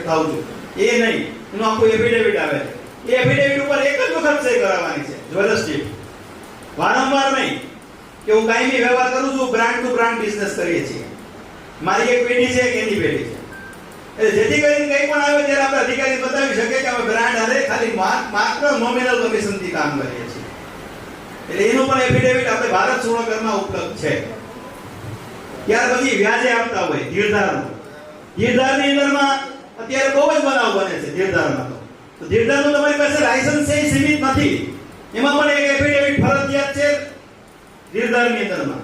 Effect થાઉં છું, એ નહીં. એનું આખું એફિડેવિટ આવે છે. એ એફિડેવિટ ઉપર એક જ વખત સહી કરાવવાની છે, જ્વેલર્સશીપ. વારંવાર નહીં કે હું કાયમી વ્યવહાર કરું છું, બ્રાન્ડ ટુ બ્રાન્ડ બિઝનેસ કરીએ છીએ, મારી એક પેઢી છે કે એની પેઢી છે. એટલે જેથી કરીને કંઈ પણ આવે ત્યારે આપણે અધિકારી બતાવી શકે કે અમે બ્રાન્ડ હારે ખાલી માત્ર નોમિનલ કમિશનથી કામ કરીએ છીએ. એટલે એનું પણ એફિડેવિટ આપણે ભારત સુવર્ણકરમાં ઉપલબ્ધ છે. ત્યાર પછી વ્યાજે આપતા હોય ધીરધારનું. ધીરધારની અંદરમાં અત્યારે બહુ જ બનાવ બને છે ધીરધારમાં. તો ધીરધારનું તમારી પાસે લાયસન્સ છે, સીમિત નથી. એમાં પણ એક એફિડેવિટ ફરજિયાત છે ધીરધારની અંદરમાં.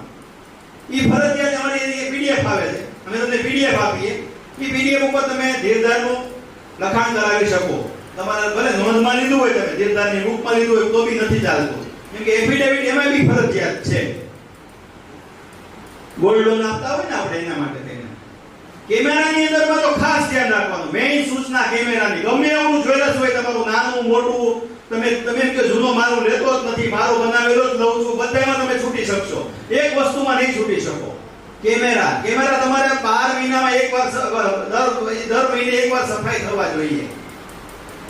એ ફરજિયાત અમારી પીડીએફ આવે છે, અમે તમને પીડીએફ આપીએ. એ પીડીએફ ઉપર તમે ધીરધારનું લખાણ કરાવી શકો. તમારે ભલે નોંધમાં લીધું હોય, તમે ધીરધારની બુકમાં લીધું હોય તો બી નથી ચાલતું, કેમ કે એફિડેવિટ એમાં બી ફરજિયાત છે. ગોલ્ડ લોન આપતા હોય ને આપણે, એના માટે થઈને કેમેરાની અંદરમાં તો ખાસ ધ્યાન રાખવાનું. મેઇન સૂચના કેમેરાની. ગમે એવું જ્વેલર્સ હોય તમારું, નાનું મોટું, તમે કે જૂનો મારું લેતો જ નથી, મારો બનાવેલો જ લઉં છું, બધામાં તમે છૂટી શકશો. એક વસ્તુમાં નહીં છૂટી શકો, કેમેરા. કેમેરા તમારે 12 મહિનામાં એકવાર, દર મહિને એકવાર સફાઈ થવા જોઈએ.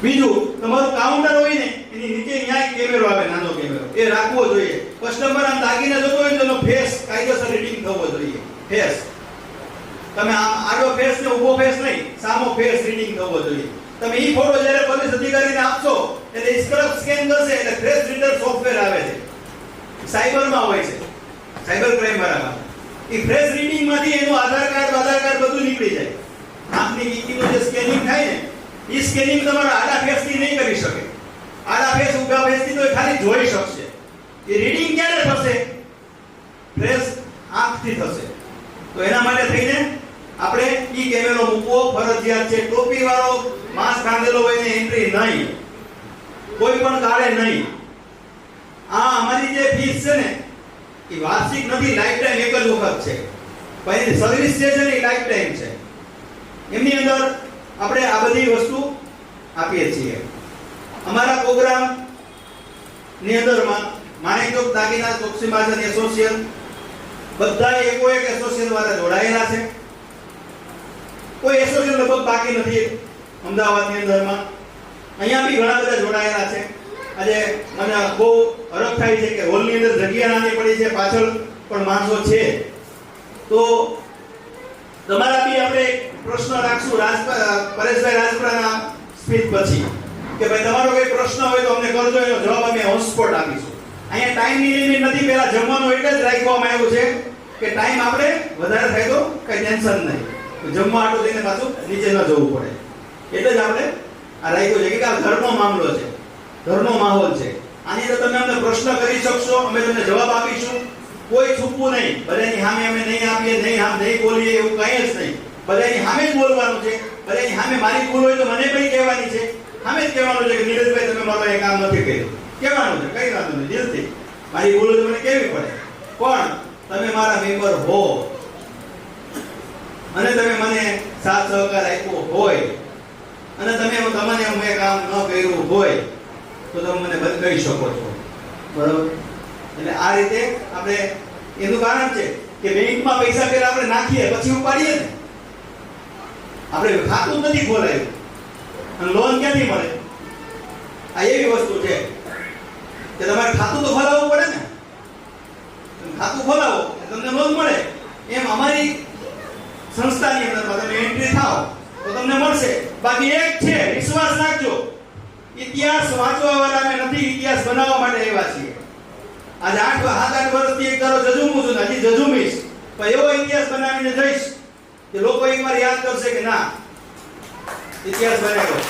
બીજું, તમારું કાઉન્ટર હોય ને એની નીચે ન્યાય કેમેરો આવે, નાનો કેમેરો, એ રાખવો જોઈએ. કસ્ટમર આમ દાગીને જતો હોય ને, તેનો ફેસ કાયદેસર રીડિંગ થવો જોઈએ. ફેસ તમે આડો ફેસ ને ઊભો ફેસ નહીં, સામો ફેસ રીડિંગ થવો જોઈએ. તમે ઈ ફોટો જ્યારે પોલીસ અધિકારીને આપશો એટલે સ્ક્રબ સ્કેન કરશે એટલે ફેસ રીડર સોફ્ટવેર આવે છે, સાયબરમાં હોય છે, સાયબર ક્રાઇમ વાળામાં. ઈ ફેસ રીડિંગ માંથી એનું આધાર કાર્ડ બધું નીકળી જાય. આંખની કીકીનું જે સ્કેનિંગ થાય ને, ઈ સ્કેનિંગ તમારા આડા ફેસ થી નહીં કરી શકે. આડા ફેસ ઊભા ફેસ થી તો ખાલી જોઈ શકશે. એ રીડિંગ ક્યારે થશે? ફેસ આંખથી થશે. તો એના માટે થઈને આપણે ઈ કેમેરો મૂકવો ફરજિયાત છે. ટોપી વાળો માસ્ક બાંધેલો હોય ને એન્ટ્રી નહીં, કોઈ પણ કાળે નહીં. આ અમારી જે ફીસ છે ને એ વાર્ષિક નથી, લાઈફ ટાઈમ એક જ વખત છે. પણ સર્વિસ જે છે ને એ લાઈફ ટાઈમ છે. એમની અંદર આપણે આ બધી વસ્તુ આપીએ છીએ. અમારા પ્રોગ્રામ ની અંદરમાં માણેકચોક દાગીના ચોકસી મહાજન એસોસિએશન બધા એકોએક એસોસિએશન વાળા જોડાયેલા છે. કોઈ એસોસિએશન લગભગ બાકી નથી અમદાવાદની અંદરમાં. અહીંયા બી ઘણા બધા જોડાયેલા છે. આજે મને બહુ હરખ થાય છે કે હોલની અંદર જગ્યા નાની પડી છે, પાછળ પણ માણસો છે. તો તમારા બી આપણે પ્રશ્ન રાખશું પરેશભાઈ રાજપુરાના સ્પીચ પછી કે ભાઈ તમારો કોઈ પ્રશ્ન હોય તો અમને કરજો, એનો જવાબ અમે ઓન સ્પોટ આપીશું. અહીંયા ટાઈમની લિમિટ નથી. પહેલા જમવાનું એટલે જ રાખવામાં આવ્યું છે કે ટાઈમ આપણે વધારે થાય તો કઈ ટેન્શન નહીં, જમવા આટલું થઈને પાછું નીચે ન જવું પડે. એટલે જ આપણે આ રાખ્યું છે કે આ ઘરનો મામલો છે, ઘરનો માહોલ છે. આની અંદર તમે અમને પ્રશ્ન કરી શકશો, અમે તમને જવાબ આપીશું. કોઈ છૂપવું નહીં. બધાની સામે અમે નહીં આપીએ, નહીં બોલીએ એવું કંઈ જ નહીં. બધાની સામે જ બોલવાનું છે. બધાની સામે મારી ભૂલ હોય તો મને પણ કહેવાની છે. સામે જ કહેવાનું છે કે નીરજભાઈ તમે મારો એ કામ નથી કર્યું, કહેવાનું છે. કઈ વાંધો નહીં, દિલથી મારી ભૂલ હોય તો મને કહેવી પડે. પણ તમે મારા મેમ્બર હો અને તમે મને સાથ સહકાર આપ્યો હોય અને તમને મેં કામ ન કર્યું હોય તો તમે મને બંધ કરી શકો છો. બરોબર? એટલે આ રીતે આપણે એનું કારણ છે કે બેંકમાં પૈસા પહેલા આપણે નાખીએ પછી ઉપાડીએ ને. આપણે ખાતું નથી ખોલાયું અને લોન ક્યાંથી મળે? આ એવી વસ્તુ છે કે તમારે ખાતું તો ખોલાવવું પડે ને. ખાતું ખોલાવો તમને લોન મળે. એમ અમારી સંસ્થાની અંદર તમે એન્ટ્રી થાઓ તો તમને મળશે. બાકી એક છે, વિશ્વાસ રાખજો, ઇતિહાસ વાંચવા વાળા અમે નથી, ઇતિહાસ બનાવવા માટે આવ્યા છીએ. આજે 7-8 વર્ષથી એક ધારો જજુમું છું, હજી જજુમીશ, પણ એવો ઇતિહાસ બનાવીને જઈશ કે લોકો એકવાર યાદ કરશે કે ના, ઇતિહાસ બનાવ્યો.